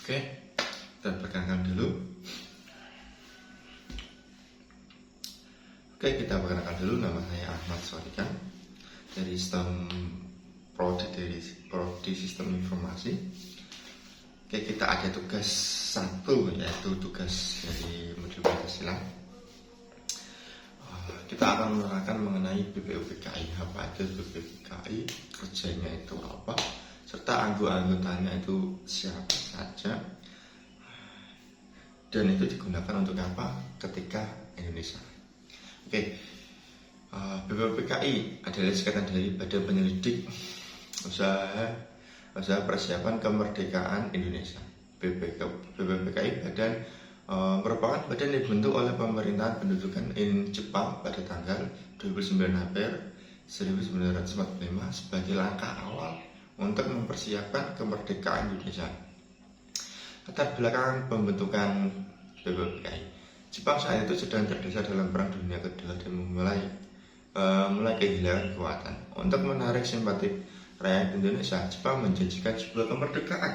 Oke, kita perkenalkan dulu. Kita perkenalkan dulu, nama saya Ahmad Sodikan dari Prodi Sistem Informasi. Kita ada tugas satu, yaitu tugas dari modul Pancasila. Kita akan menerangkan mengenai BPUPKI, apa itu BPUPKI, kerjanya itu apa, serta anggotanya itu siapa saja, dan itu digunakan untuk apa ketika Indonesia. BPUPKI adalah singkatan dari Badan Penyelidik Usaha Persiapan Kemerdekaan Indonesia. BPUPKI merupakan badan yang dibentuk oleh pemerintahan pendudukan Jepang pada tanggal 29 April 1945 sebagai langkah awal untuk mempersiapkan kemerdekaan Indonesia. Latar belakang pembentukan BPUPKI, Jepang saat itu sedang terdesak dalam Perang Dunia Kedua dan mulai kehilangan kekuatan. Untuk menarik simpati rakyat Indonesia, Jepang menjanjikan sebuah kemerdekaan.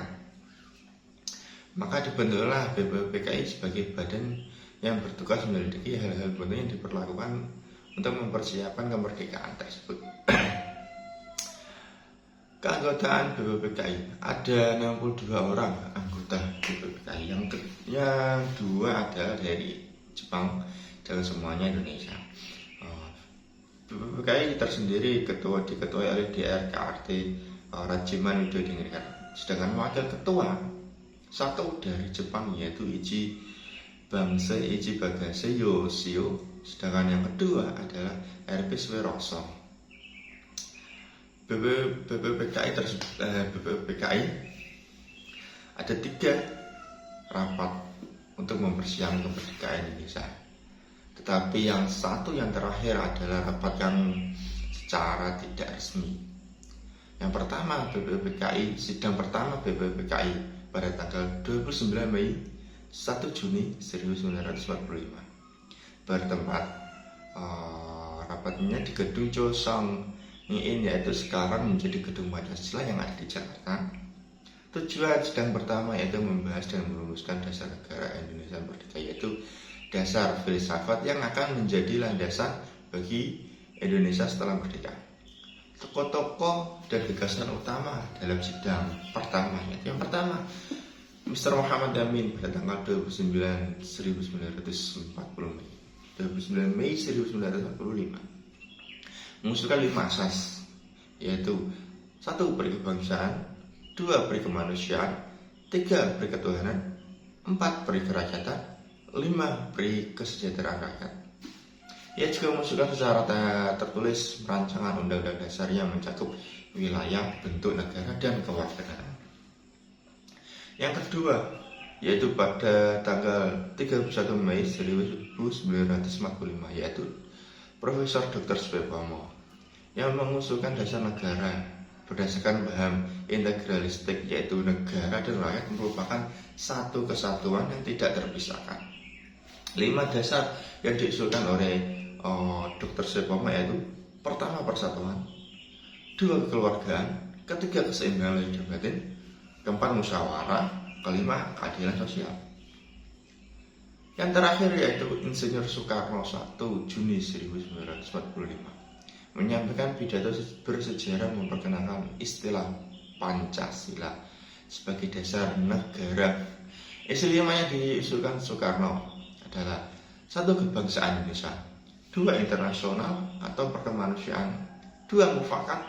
Maka dibentuklah BPUPKI sebagai badan yang bertugas menyelidiki hal-hal penting yang diperlakukan untuk mempersiapkan kemerdekaan tersebut. Keanggotaan BPUPKI, ada 62 orang anggota BPUPKI. Yang dua adalah dari Jepang dan semuanya Indonesia. BPUPKI tersendiri diketuai oleh DRKRT Rajiman Widodingrat. Sedangkan wakil ketua satu dari Jepang yaitu Ichi Bagase Yoshio. Sedangkan yang kedua adalah RP Sueroso. BPUPKI ada 3 rapat untuk mempersiapkan kemerdekaan Indonesia. Tetapi yang terakhir adalah rapat yang secara tidak resmi. Yang pertama sidang pertama BPUPKI pada tanggal 29 Mei 1 Juni 1945 bertempat rapatnya di gedung Chosong Ngiin, yaitu sekarang menjadi gedung Pancasila yang ada di Jakarta. Tujuan sidang pertama yaitu membahas dan merumuskan dasar negara Indonesia merdeka, yaitu dasar filsafat yang akan menjadi landasan bagi Indonesia setelah merdeka. Tokoh-tokoh dan gagasan utama dalam sidang pertama, yang pertama Mr. Muhammad Amin pada tanggal 29 Mei 1945 mengusulkan 5 asas, yaitu 1. Peri kebangsaan, 2. Peri kemanusiaan, 3. Peri ketuhanan, 4. Peri kerakyatan, 5. Peri kesejahteraan rakyat. Ia juga mengusulkan secara tertulis rancangan undang-undang dasar yang mencakup wilayah, bentuk negara, dan kewarganegaraan. Yang kedua, yaitu pada tanggal 31 Mei 1945, yaitu Profesor Dr. Sutomo yang mengusulkan dasar negara berdasarkan paham integralistik, yaitu negara dan rakyat merupakan satu kesatuan yang tidak terpisahkan. 5 dasar yang diusulkan oleh Dr. Sutomo yaitu: pertama, persatuan; 2, kekeluargaan; 3, keseimbangan lahir dan batin; 4, musyawarah; 5, keadilan sosial. Yang terakhir yaitu Insinyur Soekarno 1 Juni 1945 menyampaikan pidato bersejarah memperkenalkan istilah Pancasila sebagai dasar negara. Isi 5 yang diusulkan Soekarno adalah: 1, kebangsaan Indonesia; 2, internasional atau perkemanusiaan; 2, mufakat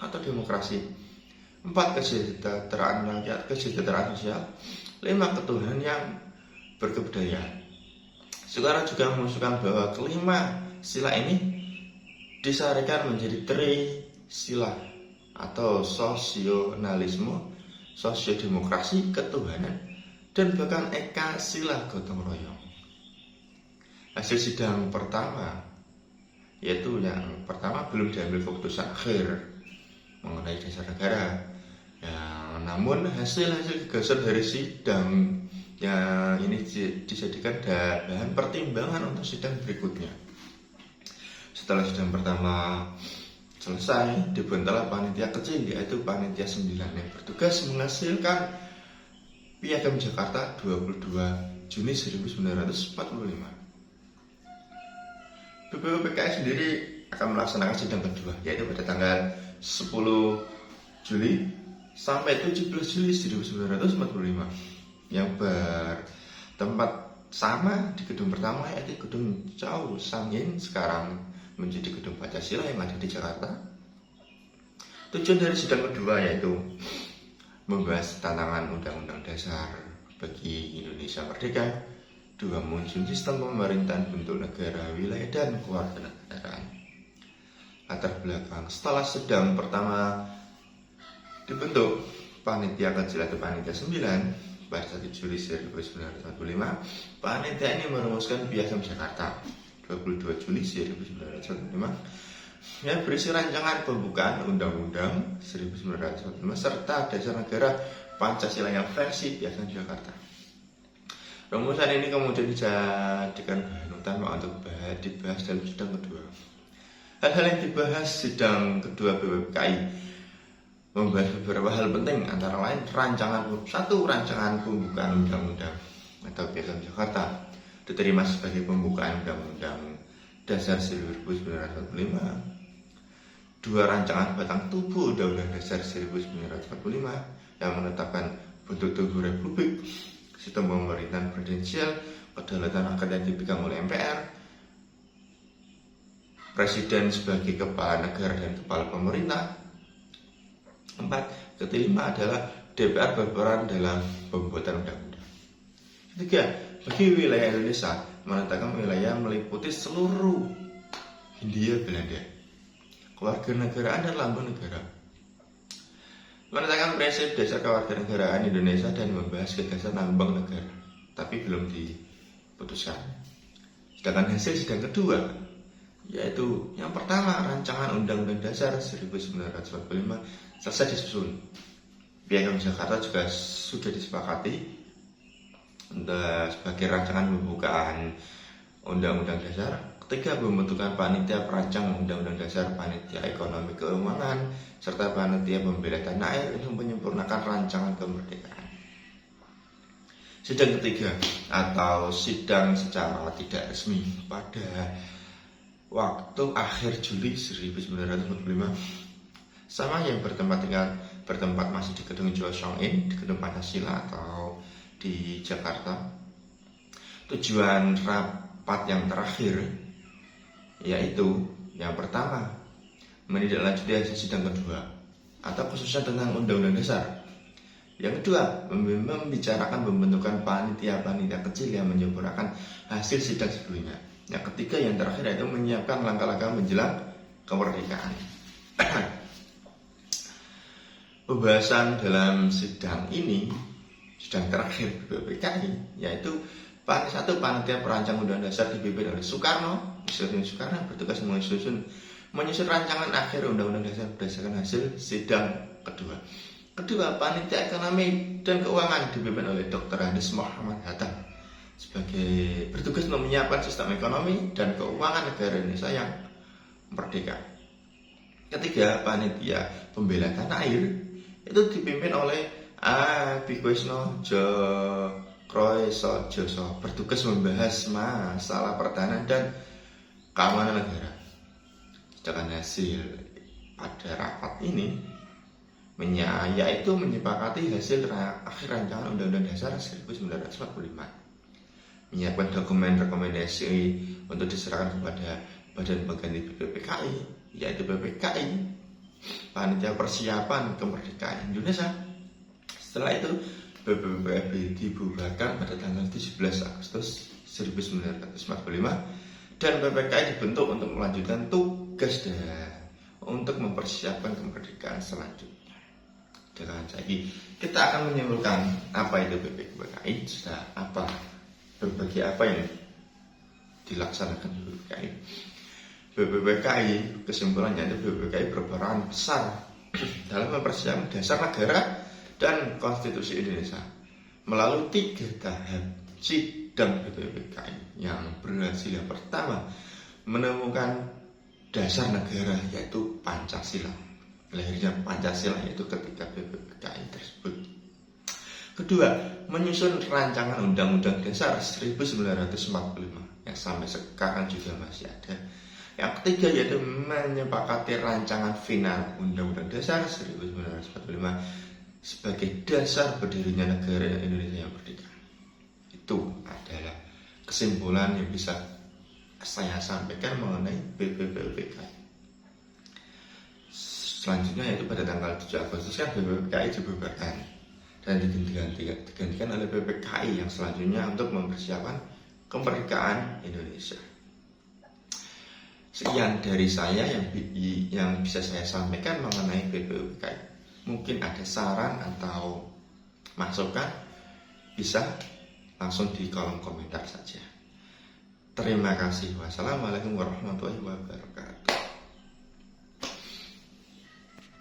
atau demokrasi; 4, kesejahteraan rakyat, kesejahteraan sosial; 5, ketuhanan yang berkebudayaan. Soekarno juga mengusulkan bahwa kelima sila ini disarikan menjadi Trisila atau sosionalisme, sosiodemokrasi, ketuhanan, dan bahkan Eka Sila gotong royong. Hasil sidang pertama, yaitu yang pertama belum diambil keputusan akhir mengenai dasar negara. Namun hasil gagasan dari sidang yang ini dijadikan bahan pertimbangan untuk sidang berikutnya. Setelah sidang pertama selesai, dibentuklah panitia kecil, yaitu panitia 9 yang bertugas menghasilkan Piagam Jakarta 22 Juni 1945. BPUPKI sendiri akan melaksanakan sidang kedua, yaitu pada tanggal 10 Juli sampai 17 Juli 1945 yang bertempat sama di gedung pertama, yaitu gedung Chow Sang In, sekarang menjadi gedung Pancasila yang ada di Jakarta. Tujuan dari sidang kedua yaitu membahas tantangan Undang-Undang Dasar bagi Indonesia Merdeka, dua menyusun sistem pemerintahan bentuk negara, wilayah, dan kewarganegaraan. Latar belakang setelah sidang pertama dibentuk panitia kecil atau panitia 9 pada 1 Juli 1945, panitia ini merumuskan Piagam Jakarta 22 Juli 1945 yang berisi rancangan pembukaan Undang-Undang 1945 serta dasar negara Pancasila yang versi Piagam Jakarta. Rumusan ini kemudian dijadikan bahan utama untuk dibahas dalam sidang kedua. Hal-hal yang dibahas sidang kedua BPUPKI membahas beberapa hal penting, antara lain rancangan pembukaan undang-undang atau Piagam Jakarta diterima sebagai pembukaan Undang-Undang Dasar 1945. Dua rancangan batang tubuh Undang-Undang Dasar 1945 yang menetapkan bentuk tubuh Republik, sistem pemerintahan presidensial, kedaulatan rakyat yang dipegang oleh MPR, Presiden sebagai kepala negara dan kepala pemerintah. 4. Kelima adalah DPR berperan dalam pembuatan undang-undang. 3. Bagi wilayah Indonesia, menetapkan wilayah meliputi seluruh Hindia Belanda, kewarganegaraan dan lambang negara. Menetapkan prinsip dasar kewarganegaraan Indonesia dan membahas gagasan lambang negara, tapi belum diputuskan. Sedangkan hasil sidang kedua, yaitu yang pertama, rancangan Undang-Undang Dasar 1945 selesai disusun. Piagam Jakarta juga sudah disepakati sebagai rancangan pembukaan Undang-Undang Dasar. Ketiga, pembentukan panitia perancang Undang-Undang Dasar, panitia ekonomi keuangan, serta panitia pembela tanah air untuk menyempurnakan rancangan kemerdekaan. Sidang ketiga atau sidang secara tidak resmi pada waktu akhir Juli 1945 sama yang bertempat masih di gedung Chow Sang In, di gedung Pancasila atau di Jakarta. Tujuan rapat yang terakhir yaitu yang pertama, menindaklanjuti hasil sidang kedua atau khususnya tentang Undang-Undang Dasar. Yang kedua, membicarakan pembentukan panitia-panitia kecil yang menyempurnakan hasil sidang sebelumnya. Yang ketiga, yang terakhir, yaitu menyiapkan langkah-langkah menjelang kemerdekaan. Pembahasan dalam sidang ini, sidang terakhir BPUPKI, yaitu panitia perancang Undang-Undang Dasar dipimpin oleh Soekarno. Presiden Soekarno bertugas menyusun rancangan akhir Undang-Undang Dasar berdasarkan hasil sidang kedua. Kedua, panitia ekonomi dan keuangan dipimpin oleh Dr. Andes Muhammad Hatta sebagai bertugas untuk menyiapkan sistem ekonomi dan keuangan negara Indonesia yang merdeka. Ketiga, panitia pembela tanah air itu dipimpin oleh Bikoisno Kroesojoso bertugas membahas masalah pertahanan dan keamanan negara. Sedangkan hasil pada rapat ini yaitu menyepakati hasil akhir rancangan Undang-Undang Dasar 1945, menyiapkan dokumen rekomendasi untuk diserahkan kepada badan pengganti BPUPKI, yaitu BPKI, Panitia Persiapan Kemerdekaan Indonesia. Setelah itu BPUPKI dibubarkan pada tanggal 17 Agustus 1945 dan BPKI dibentuk untuk melanjutkan tugas untuk mempersiapkan kemerdekaan selanjutnya. Dengan jadi kita akan menyimpulkan apa itu BPUPKI, sudah apa berbagai apa yang dilaksanakan BPUPKI. BPUPKI kesimpulannya itu BPUPKI berperan besar dalam mempersiapkan dasar negara dan konstitusi Indonesia melalui 3 tahap sidang BPUPKI yang berhasil. Yang pertama, menemukan dasar negara yaitu Pancasila. Lahirnya Pancasila yaitu ketika BPUPKI tersebut. Kedua, menyusun rancangan Undang-Undang Dasar 1945 yang sampai sekarang juga masih ada. Yang ketiga yaitu menyepakati rancangan final Undang-Undang Dasar 1945 sebagai dasar berdirinya negara Indonesia yang merdeka. Itu adalah kesimpulan yang bisa saya sampaikan mengenai BPPUPKI. Selanjutnya yaitu pada tanggal 7 Agustus kan BPUPKI dibubarkan dan digantikan oleh PPKI yang selanjutnya untuk mempersiapkan kemerdekaan Indonesia. Sekian dari saya yang bisa saya sampaikan mengenai BPUPKI. Mungkin ada saran atau masukan, bisa langsung di kolom komentar saja. Terima kasih. Wassalamualaikum warahmatullahi wabarakatuh.